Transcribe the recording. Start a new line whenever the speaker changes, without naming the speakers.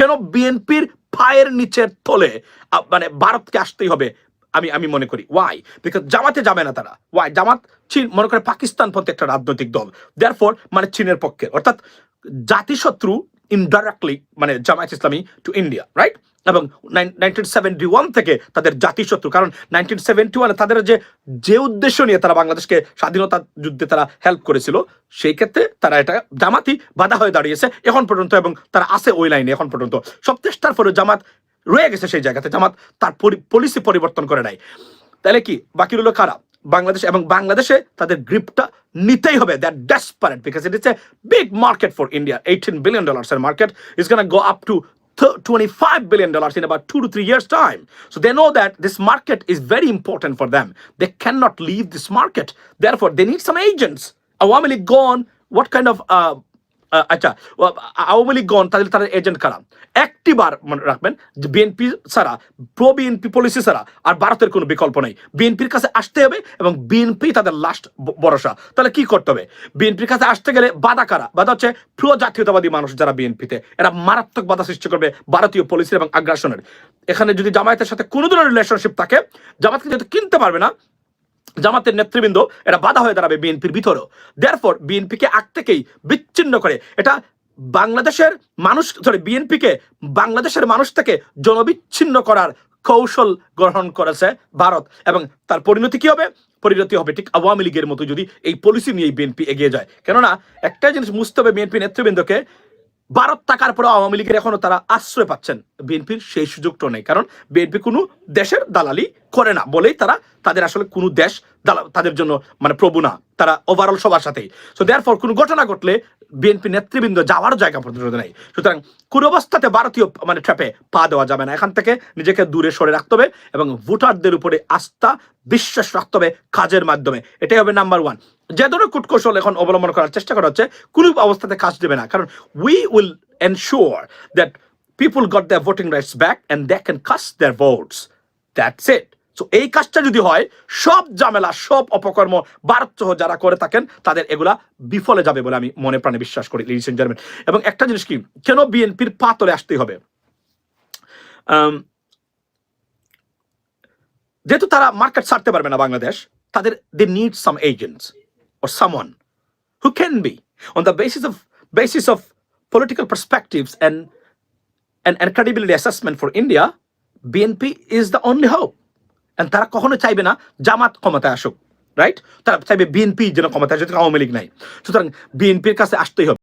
কেন বিএনপির পায়ের নিচের তলে মানে ভারতকে আসতেই হবে আমি মনে করি। ওয়াই? বিকজ জামাতে যাবে না তারা। ওয়াই? জামাত চীন মনে করে পাকিস্তান পন্থী একটা রাজনৈতিক দল, দেয়ারফর মানে চীনের পক্ষে, অর্থাৎ জাতিশত্রু ইনডাইরেক্টলি মানে জামায়াত ইসলামী টু ইন্ডিয়া, রাইট? এবং 1971 থেকে তাদের জাতিশত্রু, কারণ 1971 তাদের যে উদ্দেশ্য নিয়ে তারা বাংলাদেশকে স্বাধীনতা যুদ্ধে তারা হেল্প করেছিল, সেই ক্ষেত্রে তারা এটা জামাতই বাধা হয়ে দাঁড়িয়েছে এখন পর্যন্ত, এবং তারা আছে ওই লাইনে এখন পর্যন্ত। সব চেষ্টার পরে জামাত রয়ে গেছে সেই জায়গাতে, জামাত তার পলিসি পরিবর্তন করে নাই। তাহলে কি বাকি রইল কারা? বাংলাদেশ। এবং বাংলাদেশে তাদের গ্রিপটা নিতেই হবে। That desperate because it is a big market for India. $18 billion এর market is going to go up to $25 billion in about 2 to 3 years time. So they know that this market is very important for them. They cannot leave this market. Therefore they need some agents. Awami League gone, what kind of আচ্ছা, আওয়ামী লীগ গণ তাদের agent কারা? একটি বার মনে রাখবেন যে BNP ছাড়া, pro BNP policy ছাড়া আর ভারতের কোনো বিকল্প নেই। বিএনপির কাছে আসতে হবে এবং বিএনপি তাদের লাস্ট ভরসা। তাহলে কি করতে হবে? বিএনপির কাছে আসতে গেলে বাধা কারা? বাধা হচ্ছে প্রো জাতীয়তাবাদী মানুষ যারা বিএনপিতে, এরা মারাত্মক বাধা সৃষ্টি করবে ভারতীয় পলিসি এবং আগ্রাসনের। এখানে যদি জামায়াতের সাথে কোনো ধরনের রিলেশনশিপ থাকে, জামাতকে যেহেতু কিনতে পারবে না, জামাতের নেতৃবৃন্দ এটা বাধা হয়ে দাঁড়াবে বিএনপির ভিতরেও। দেয়ারফর বিএনপিকে আগ থেকেই বিচ্ছিন্ন করে এটা বাংলাদেশের মানুষ, বিএনপিকে বাংলাদেশের মানুষ থেকে জনবিচ্ছিন্ন করার কৌশল গ্রহণ করেছে ভারত। এবং তার পরিণতি কি হবে? পরিণতি হবে ঠিক আওয়ামী লীগের মতো যদি এই পলিসি নিয়ে বিএনপি এগিয়ে যায়। কেননা একটা জিনিস বুঝতে হবে বিএনপি নেতৃবৃন্দকে, ভারত থাকার পরে আওয়ামী লীগের এখনো তারা আশ্রয় পাচ্ছেন, বিএনপির সেই সুযোগটা নেই। কারণ বিএনপি কোনো দেশের দালালি করে না বলেই তাদের আসলে কোনো দেশ তাদের জন্য মানে প্রভু না, তারা ওভারঅল সবার সাথেই। সো দেয়ারফর কোনো ঘটনা ঘটলে বিএনপি নেতৃবৃন্দ যাওয়ার জায়গা পর্যন্ত নেই। সুতরাং কোনো অবস্থাতে ভারতীয় মানে ট্র্যাপে পা দেওয়া যাবে না। এখান থেকে নিজেকে দূরে সরে রাখতে হবে এবং ভোটারদের উপরে আস্থা বিশ্বাস রাখতে হবে কাজের মাধ্যমে। এটাই হবে নাম্বার ওয়ান। যে ধরনের কূটকৌশল এখন অবলম্বন করার চেষ্টা করা হচ্ছে কোনো অবস্থাতে কাজ দেবে না, কারণ we will ensure that people got their voting rights back and they can cast their votes. That's it. So এই কাজটা যদি হয়, সব ঝামেলা সব অপকর্ম ভারত সহ যারা করে থাকেন তাদের এগুলা বিফলে যাবে বলে আমি মনে প্রাণে বিশ্বাস করি, লিডিস এন্ড জেন্টলম্যান। এবং একটা জিনিস কি, কেন বিএনপির পা তলে আসতেই হবে? যেহেতু তারা মার্কেট ছাড়তে পারবে না বাংলাদেশ, তাদের they need some agents or someone who can be on the basis of political perspectives and credibility assessment for India. BNP is the only hope, and তারা কখনো চাইবে না জামাত ক্ষমতায় আসুক, রাইট? তারা চাইবে বিএনপি যেন ক্ষমতায় আসুক, আওয়ামী লীগ নাই। সুতরাং বিএনপির কাছে আসতেই হবে।